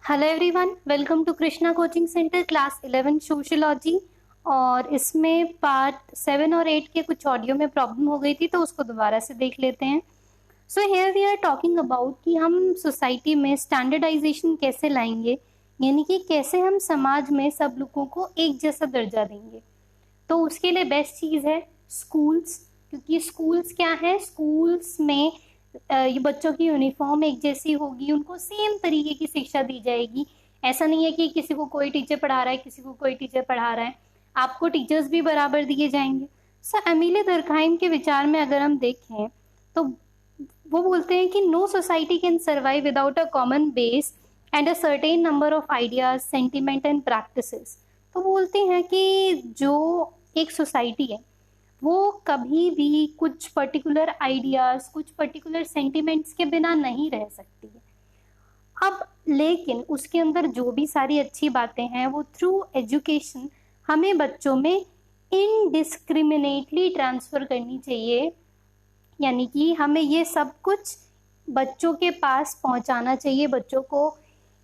Hello everyone, welcome to Krishna coaching centre class 11 sociology. और इसमें part 7 और 8 के कुछ ऑडियो में प्रॉब्लम हो गई थी, तो उसको दोबारा से देख लेते हैं। So here we are talking about कि हम सोसाइटी में स्टैंडर्डाइजेशन कैसे लाएंगे, यानी कि कैसे हम समाज में सब लोगों को एक जैसा दर्जा देंगे। तो उसके लिए बेस्ट चीज़ है स्कूल्स, क्योंकि स्कूल्स क्या है, स्कूल्स में ये बच्चों की यूनिफॉर्म एक जैसी होगी, उनको सेम तरीके की शिक्षा दी जाएगी। ऐसा नहीं है कि किसी को कोई टीचर पढ़ा रहा है, किसी को कोई टीचर पढ़ा रहा है, आपको टीचर्स भी बराबर दिए जाएंगे। सर एमिले दुर्कheim के विचार में अगर हम देखें तो वो बोलते हैं कि no society can survive without a common base and a certain number of ideas, sentiment and practices. तो बोलते हैं कि जो एक सोसाइटी है वो कभी भी कुछ पर्टिकुलर आइडियाज, कुछ पर्टिकुलर सेंटिमेंट्स के बिना नहीं रह सकती है। अब लेकिन उसके अंदर जो भी सारी अच्छी बातें हैं वो थ्रू एजुकेशन हमें बच्चों में इनडिस्क्रिमिनेटली ट्रांसफर करनी चाहिए, यानी कि हमें ये सब कुछ बच्चों के पास पहुंचाना चाहिए, बच्चों को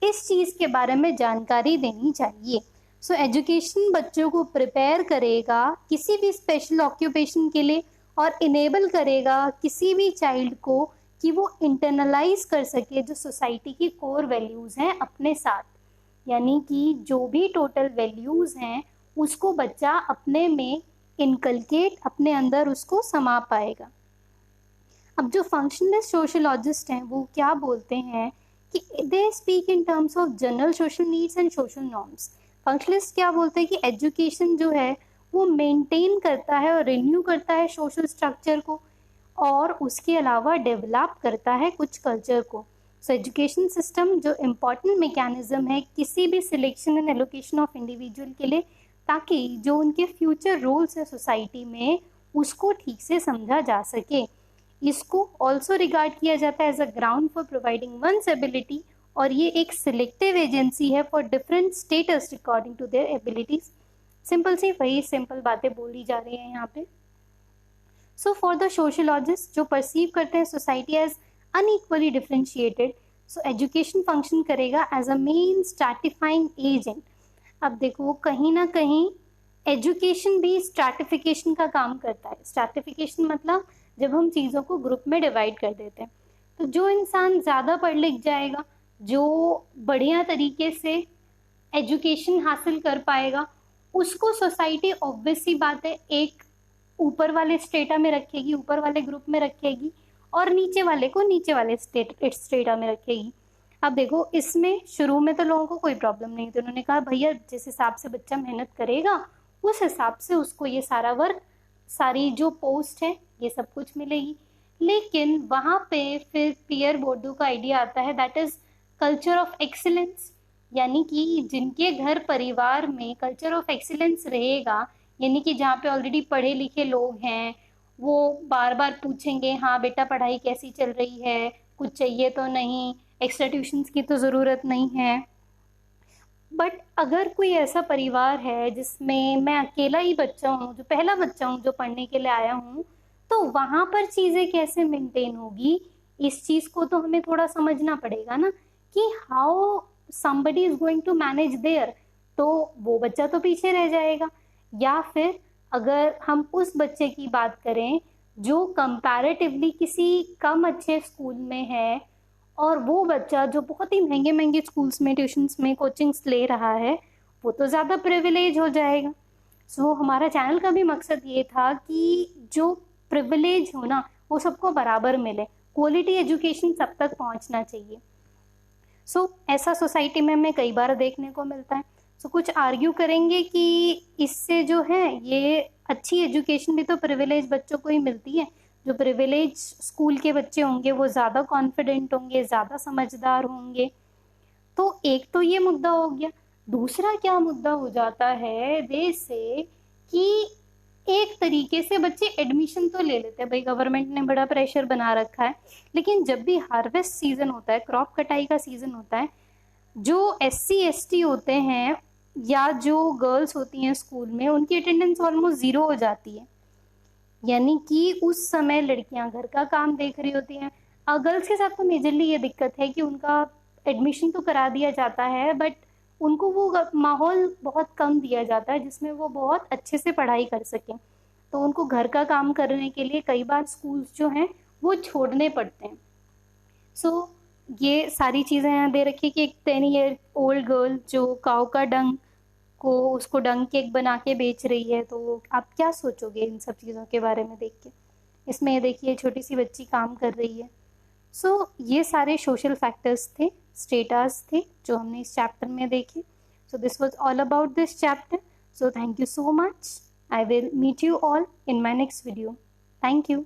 इस चीज़ के बारे में जानकारी देनी चाहिए। सो एजुकेशन बच्चों को प्रिपेयर करेगा किसी भी स्पेशल ऑक्यूपेशन के लिए और इनेबल करेगा किसी भी चाइल्ड को कि वो इंटरनलाइज कर सके जो सोसाइटी की कोर वैल्यूज़ हैं अपने साथ, यानी कि जो भी टोटल वैल्यूज़ हैं उसको बच्चा अपने में इनकलकेट, अपने अंदर उसको समा पाएगा। अब जो फंक्शनलिस्ट सोशियोलॉजिस्ट हैं वो क्या बोलते हैं कि they speak in terms of general social needs and social norms. Functionalist क्या बोलते हैं कि एजुकेशन जो है वो मेंटेन करता है और रिन्यू करता है सोशल स्ट्रक्चर को, और उसके अलावा डेवलप करता है कुछ कल्चर को। सो एजुकेशन सिस्टम जो इम्पॉर्टेंट मैकेनिज्म है किसी भी selection and allocation of individual के लिए, ताकि जो उनके फ्यूचर रोल्स है सोसाइटी में उसको ठीक से समझा जा सके। इसको ऑल्सो रिगार्ड किया जाता है as a ground for providing one's ability, और ये एक सिलेक्टिव एजेंसी है for different status according to their abilities. Simple सी वही सिंपल बातें बोली जा रही हैं यहाँ पे। सो फॉर द सोशियोलॉजिस्ट जो परसीव करते हैं society as unequally differentiated, so education function करेगा as a main stratifying agent. अब देखो कहीं ना कहीं एजुकेशन भी स्ट्रैटिफिकेशन का काम करता है। स्ट्रैटिफिकेशन मतलब जब हम चीज़ों को ग्रुप में डिवाइड कर देते हैं, तो जो इंसान ज़्यादा पढ़ लिख जाएगा, जो बढ़िया तरीके से एजुकेशन हासिल कर पाएगा, उसको सोसाइटी ऑब्वियस सी बात है एक ऊपर वाले स्टेटा में रखेगी, ऊपर वाले ग्रुप में रखेगी, और नीचे वाले को नीचे वाले स्टेटा में रखेगी। अब देखो इसमें शुरू में तो लोगों को कोई प्रॉब्लम नहीं थी, उन्होंने कहा भैया जिस हिसाब से बच्चा मेहनत करेगा उस हिसाब से उसको ये सारा वर्क, सारी जो पोस्ट है ये सब कुछ मिलेगी। लेकिन वहाँ पे फिर पियर बोर्डो का आइडिया आता है, that is culture of excellence, यानी कि जिनके घर परिवार में कल्चर ऑफ एक्सीलेंस रहेगा, यानी कि जहाँ पे ऑलरेडी पढ़े लिखे लोग हैं, वो बार बार पूछेंगे हाँ बेटा पढ़ाई कैसी चल रही है, कुछ चाहिए तो नहीं, एक्स्ट्रा ट्यूशन्स की तो ज़रूरत नहीं है। बट अगर कोई ऐसा परिवार है जिसमें मैं अकेला ही बच्चा हूँ, जो पहला बच्चा हूँ जो पढ़ने के लिए आया हूँ, तो वहाँ पर चीज़ें कैसे मेंटेन होगी, इस चीज़ को तो हमें थोड़ा समझना पड़ेगा ना कि how somebody is going to manage there. तो वो बच्चा तो पीछे रह जाएगा। या फिर अगर हम उस बच्चे की बात करें जो कंपैरेटिवली किसी कम अच्छे स्कूल में है, और वो बच्चा जो बहुत ही महंगे महंगे स्कूल्स में ट्यूशन्स में कोचिंग्स ले रहा है, वो तो ज़्यादा प्रिविलेज हो जाएगा। सो हमारा चैनल का भी मकसद ये था कि जो प्रिविलेज हो ना वो सबको बराबर मिले, क्वालिटी एजुकेशन सब तक पहुंचना चाहिए। सो ऐसा सोसाइटी में हमें कई बार देखने को मिलता है। सो कुछ आर्ग्यू करेंगे कि इससे जो है ये अच्छी एजुकेशन भी तो प्रिविलेज बच्चों को ही मिलती है। जो प्रिविलेज स्कूल के बच्चे होंगे वो ज़्यादा कॉन्फिडेंट होंगे, ज़्यादा समझदार होंगे। तो एक तो ये मुद्दा हो गया। दूसरा क्या मुद्दा हो जाता है देश से कि एक तरीके से बच्चे एडमिशन तो ले लेते हैं, भाई गवर्नमेंट ने बड़ा प्रेशर बना रखा है, लेकिन जब भी हार्वेस्ट सीजन होता है, क्रॉप कटाई का सीजन होता है, जो SC ST होते हैं या जो गर्ल्स होती हैं स्कूल में, उनकी अटेंडेंस ऑलमोस्ट ज़ीरो हो जाती है। यानी कि उस समय लड़कियां घर का काम देख रही होती हैं। गर्ल्स के साथ तो मेजरली ये दिक्कत है कि उनका एडमिशन तो करा दिया जाता है, बट उनको वो माहौल बहुत कम दिया जाता है जिसमें वो बहुत अच्छे से पढ़ाई कर सकें। तो उनको घर का काम करने के लिए कई बार स्कूल्स जो हैं वो छोड़ने पड़ते हैं। सो ये सारी चीज़ें यहाँ दे रखी कि एक 10 ईयर ओल्ड गर्ल जो काऊ का डंग को उसको डंग केक बना के बेच रही है, तो आप क्या सोचोगे इन सब चीज़ों के बारे में देख के? इसमें ये देखिए छोटी सी बच्ची काम कर रही है। सो ये सारे सोशल फैक्टर्स थे, स्टेटस थे जो हमने इस चैप्टर में देखे। So this was all about this chapter. So thank you so much. I will meet you all in my next video. Thank you.